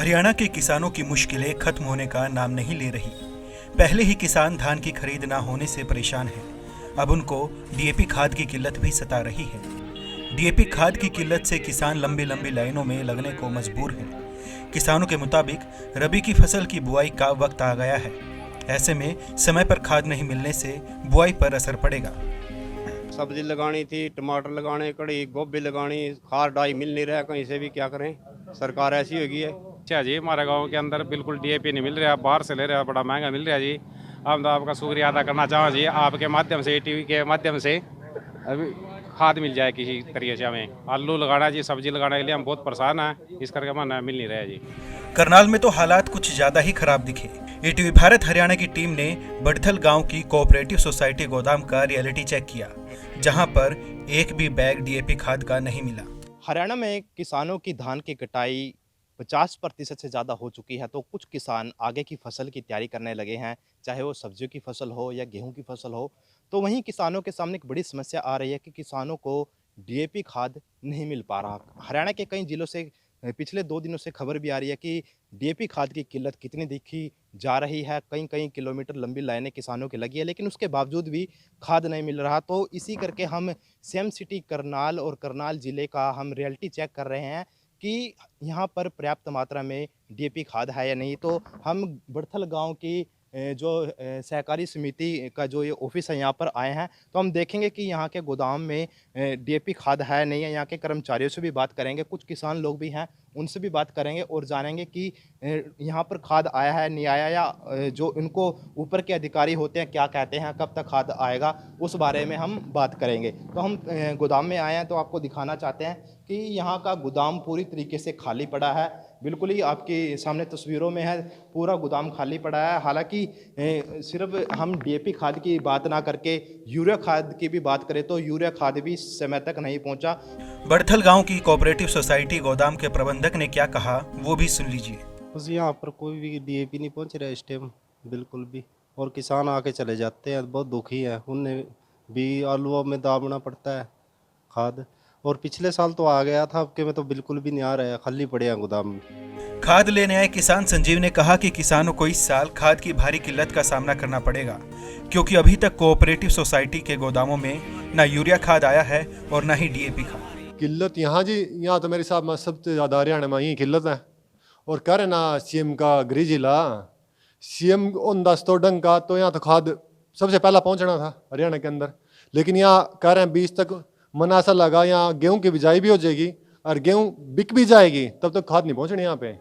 हरियाणा के किसानों की मुश्किलें खत्म होने का नाम नहीं ले रही। पहले ही किसान धान की खरीद ना होने से परेशान हैं। अब उनको डीएपी खाद की किल्लत भी सता रही है। डीएपी खाद की किल्लत से किसान लंबी लंबी लाइनों में लगने को मजबूर हैं। किसानों के मुताबिक रबी की फसल की बुआई का वक्त आ गया है। ऐसे में समय पर खाद नहीं मिलने से बुआई पर असर पड़ेगा। सब्जी लगानी थी, टमाटर लगाने, कड़ी गोभी लगानी, खाद डाई मिल नहीं रहा है कहीं से भी। क्या करें, सरकार ऐसी होगी है। अच्छा जी, हमारे गांव के अंदर बिल्कुल डीएपी नहीं मिल रहा, बाहर से ले रहा, बड़ा महंगा मिल रहा जी। हम तो आपका शुक्रिया अदा करना चाहूँ जी, आपके माध्यम से, टीवी के माध्यम से अभी खाद मिल जाए किसी तरीके से। हमें आलू लगाना जी, सब्जी लगाने के लिए हम बहुत परेशान हैं, इस करके हमें मिल नहीं रहा है जी। करनाल में तो हालात कुछ ज्यादा ही खराब दिखे। ईटीवी भारत हरियाणा की टीम ने बड़थल गांव की कोऑपरेटिव सोसाइटी गोदाम का रियलिटी चेक किया, जहां पर एक भी बैग डीएपी खाद का नहीं मिला। हरियाणा में किसानों की धान की कटाई 50% से ज़्यादा हो चुकी है, तो कुछ किसान आगे की फसल की तैयारी करने लगे हैं, चाहे वो सब्जियों की फसल हो या गेहूं की फसल हो। तो वहीं किसानों के सामने एक बड़ी समस्या आ रही है कि किसानों को डीएपी खाद नहीं मिल पा रहा। हरियाणा के कई जिलों से पिछले 2 दिनों से खबर भी आ रही है कि डीएपी खाद की किल्लत कितनी दिखी जा रही है। कई कई किलोमीटर लंबी लाइनें किसानों की लगी है, लेकिन उसके बावजूद भी खाद नहीं मिल रहा। तो इसी करके हम सेम सिटी करनाल और करनाल ज़िले का हम रियलिटी चेक कर रहे हैं कि यहाँ पर पर्याप्त मात्रा में डीएपी खाद है या नहीं। तो हम बड़थल गांव की जो सहकारी समिति का जो ये ऑफिस है यहाँ पर आए हैं, तो हम देखेंगे कि यहाँ के गोदाम में डीएपी खाद है नहीं है। यहाँ के कर्मचारियों से भी बात करेंगे, कुछ किसान लोग भी हैं उनसे भी बात करेंगे और जानेंगे कि यहाँ पर खाद आया है नहीं आया, या जो इनको ऊपर के अधिकारी होते हैं क्या कहते हैं, कब तक खाद आएगा, उस बारे में हम बात करेंगे। तो हम गोदाम में आए हैं, तो आपको दिखाना चाहते हैं कि यहाँ का गोदाम पूरी तरीके से खाली पड़ा है। बिल्कुल ही आपके सामने तस्वीरों में है, पूरा गोदाम खाली पड़ा है। हालांकि सिर्फ हम डीएपी खाद की बात ना करके यूरिया खाद की भी बात करें तो यूरिया खाद भी समय तक नहीं पहुंचा। बड़थल गांव की कोऑपरेटिव सोसाइटी गोदाम के प्रबंधक ने क्या कहा, वो भी सुन लीजिए। बस यहाँ पर कोई भी डीएपी नहीं पहुंच रहा इस टाइम बिल्कुल भी, और किसान आके चले जाते हैं, बहुत दुखी है। उन्हें भी आलूओं में दाबना पड़ता है खाद, और पिछले साल तो आ गया था, अब के में तो बिल्कुल भी नहीं आ रहा है, खाली पड़े हैं गोदाम में। खाद लेने आए किसान संजीव ने कहा कि किसानों को इस साल खाद की भारी किल्लत का सामना करना पड़ेगा, क्योंकि अभी तक कोऑपरेटिव सोसाइटी के गोदामों में ना यूरिया खाद आया है और ना ही डीएपी खाद। किल्लत यहाँ जी, यहाँ तो मेरे हिसाब में सबसे ज़्यादा हरियाणा में यही किल्लत है। और कह रहे ना सीएम का गृह जिला, सीएम उन 10 तो डंग का, तो यहाँ तो खाद सबसे पहला पहुँचना था हरियाणा के अंदर। लेकिन यहाँ कह रहे हैं 20 तक मनासा लगा, यहाँ गेहूं की बिजाई भी हो जाएगी और गेहूं बिक भी जाएगी, तब तक खाद नहीं पहुंचनी यहाँ पे।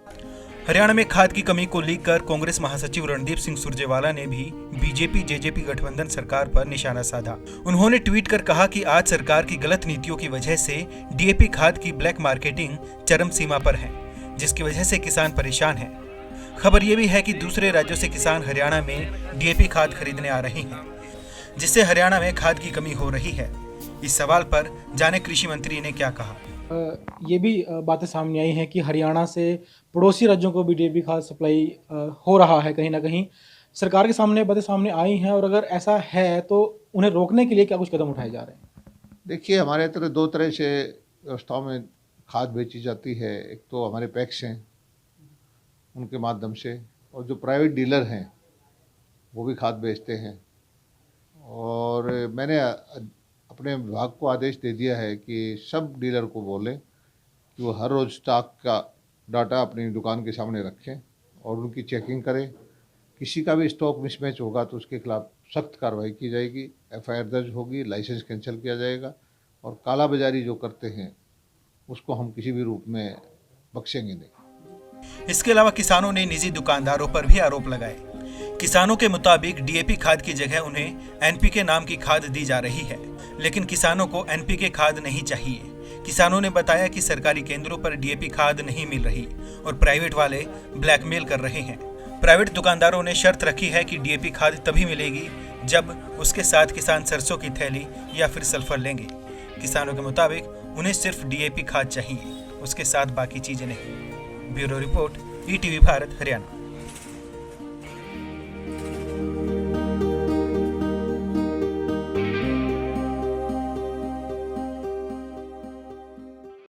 हरियाणा में खाद की कमी को लेकर कांग्रेस महासचिव रणदीप सिंह सुरजेवाला ने भी बीजेपी जेजेपी गठबंधन सरकार पर निशाना साधा। उन्होंने ट्वीट कर कहा कि आज सरकार की गलत नीतियों की वजह से डीएपी खाद की ब्लैक मार्केटिंग चरम सीमा पर है, जिसकी वजह से किसान परेशान है। खबर ये भी है कि दूसरे राज्यों से किसान हरियाणा में डीएपी खाद खरीदने आ रहे हैं, जिससे हरियाणा में खाद की कमी हो रही है। इस सवाल पर जाने कृषि मंत्री ने क्या कहा। ये भी बातें सामने आई हैं कि हरियाणा से पड़ोसी राज्यों को भी डीएपी खाद सप्लाई हो रहा है कहीं ना कहीं। सरकार के सामने बातें सामने आई हैं, और अगर ऐसा है तो उन्हें रोकने के लिए क्या कुछ कदम उठाए जा रहे हैं? देखिए, हमारे तरह 2 तरह से व्यवस्थाओं में खाद बेची जाती है। एक तो हमारे पैक्स हैं, उनके माध्यम से, और जो प्राइवेट डीलर हैं वो भी खाद बेचते हैं। और मैंने अपने विभाग को आदेश दे दिया है कि सब डीलर को बोलें कि वो हर रोज़ स्टॉक का डाटा अपनी दुकान के सामने रखें और उनकी चेकिंग करें। किसी का भी स्टॉक मिसमैच होगा तो उसके खिलाफ सख्त कार्रवाई की जाएगी, एफआईआर दर्ज होगी, लाइसेंस कैंसिल किया जाएगा, और काला बाजारी जो करते हैं उसको हम किसी भी रूप में बख्शेंगे नहीं। इसके अलावा किसानों ने निजी दुकानदारों पर भी आरोप लगाए। किसानों के मुताबिक डीएपी खाद की जगह उन्हें एनपीके नाम की खाद दी जा रही है, लेकिन किसानों को एनपीके खाद नहीं चाहिए। किसानों ने बताया कि सरकारी केंद्रों पर डीएपी खाद नहीं मिल रही और प्राइवेट वाले ब्लैकमेल कर रहे हैं। प्राइवेट दुकानदारों ने शर्त रखी है कि डीएपी खाद तभी मिलेगी जब उसके साथ किसान सरसों की थैली या फिर सल्फर लेंगे। किसानों के मुताबिक उन्हें सिर्फ डीएपी खाद चाहिए, उसके साथ बाकी चीजें नहीं। Bureau report, ETV Bharat Haryana.